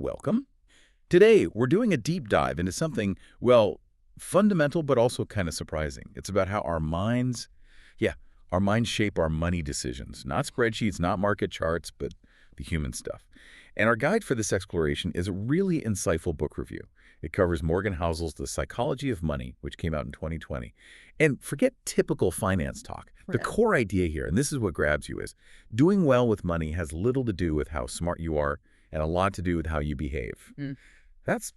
Welcome. Today, we're doing a deep dive into something, well, fundamental but also kind of surprising. It's about how our minds shape our money decisions. Not spreadsheets, not market charts, but the human stuff. And our guide for this exploration is a really insightful book review. It covers Morgan Housel's The Psychology of Money, which came out in 2020. And forget typical finance talk. The Right. core idea here, and this is what grabs you, is doing well with money has little to do with how smart you are and a lot to do with how you behave. Mm. That's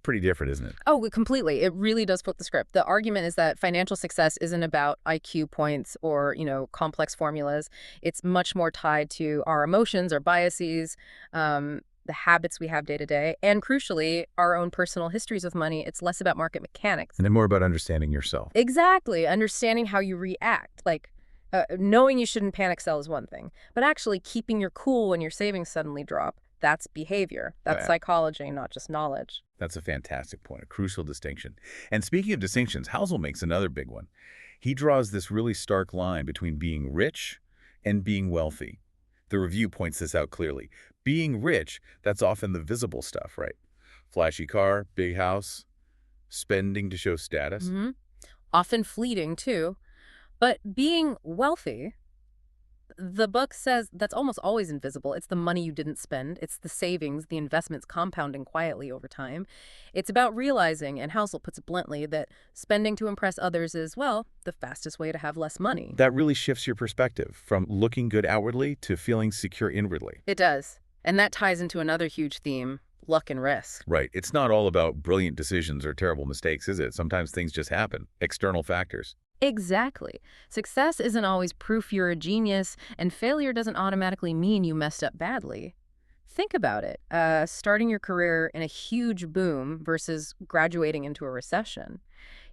pretty different, isn't it? Oh, completely. It really does flip the script. The argument is that financial success isn't about IQ points or, complex formulas. It's much more tied to our emotions, our biases, the habits we have day to day, and crucially, our own personal histories with money. It's less about market mechanics. And then more about understanding yourself. Exactly. Understanding how you react. Like, knowing you shouldn't panic sell is one thing, but actually keeping your cool when your savings suddenly drop, that's behavior. That's Uh, psychology, not just knowledge. That's a fantastic point, a crucial distinction. And speaking of distinctions, Housel makes another big one. He draws this really stark line between being rich and being wealthy. The review points this out clearly. Being rich, that's often the visible stuff, right? Flashy car, big house, spending to show status. hmm Often fleeting, too. But being wealthy, the book says that's almost always invisible. It's the money you didn't spend. It's the savings, the investments compounding quietly over time. It's about realizing, and Housel puts it bluntly, that spending to impress others is, well, the fastest way to have less money. That really shifts your perspective from looking good outwardly to feeling secure inwardly. It does. And that ties into another huge theme, luck and risk. Right. It's not all about brilliant decisions or terrible mistakes, is it? Sometimes things just happen. External factors. Exactly. Success isn't always proof you're a genius, and failure doesn't automatically mean you messed up badly. Think about it. Starting your career in a huge boom versus graduating into a recession.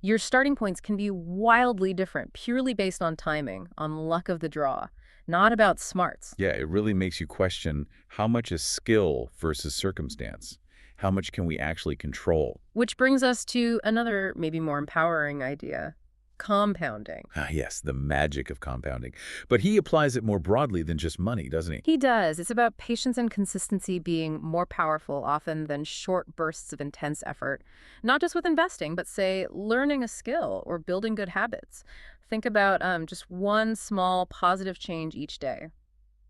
Your starting points can be wildly different, purely based on timing, on luck of the draw, not about smarts. Yeah, it really makes you question how much is skill versus circumstance. How much can we actually control? Which brings us to another, maybe more empowering idea, compounding. Ah, yes, the magic of compounding. But he applies it more broadly than just money, doesn't he? He does. It's about patience and consistency being more powerful often than short bursts of intense effort. Not just with investing, but say learning a skill or building good habits. Think about just one small positive change each day.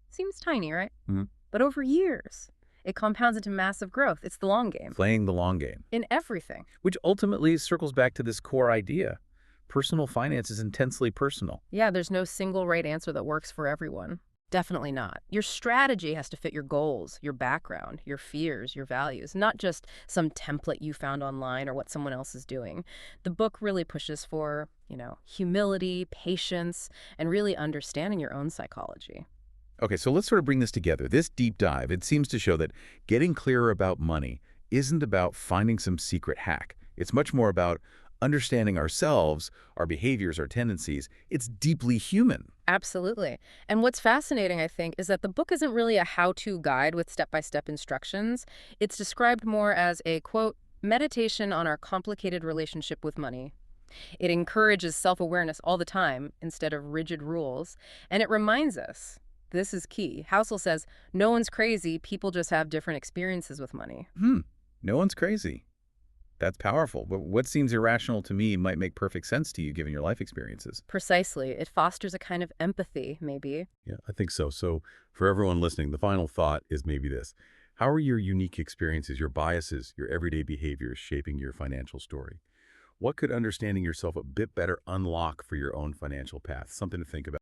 Seems tiny, right? Mhm. But over years, it compounds into massive growth. It's the long game Playing the long game, in everything. which ultimately circles back to this core idea. Personal finance is intensely personal. Yeah, there's no single right answer that works for everyone. Definitely not. Your strategy has to fit your goals, your background, your fears, your values, not just some template you found online or what someone else is doing. The book really pushes for, humility, patience, and really understanding your own psychology. Okay, so let's sort of bring this together. This deep dive, it seems to show that getting clearer about money isn't about finding some secret hack. It's much more about understanding ourselves, our behaviors, our tendencies. It's deeply human. Absolutely. And what's fascinating, I think, is that the book isn't really a how-to guide with step-by-step instructions. It's described more as a, quote, meditation on our complicated relationship with money. It encourages self-awareness all the time instead of rigid rules. And it reminds us, this is key. Housel says, no one's crazy, people just have different experiences with money. No one's crazy. That's powerful. But what seems irrational to me might make perfect sense to you given your life experiences. Precisely. It fosters a kind of empathy, maybe. Yeah, I think so. So for everyone listening, the final thought is maybe this. How are your unique experiences, your biases, your everyday behaviors shaping your financial story? What could understanding yourself a bit better unlock for your own financial path? Something to think about.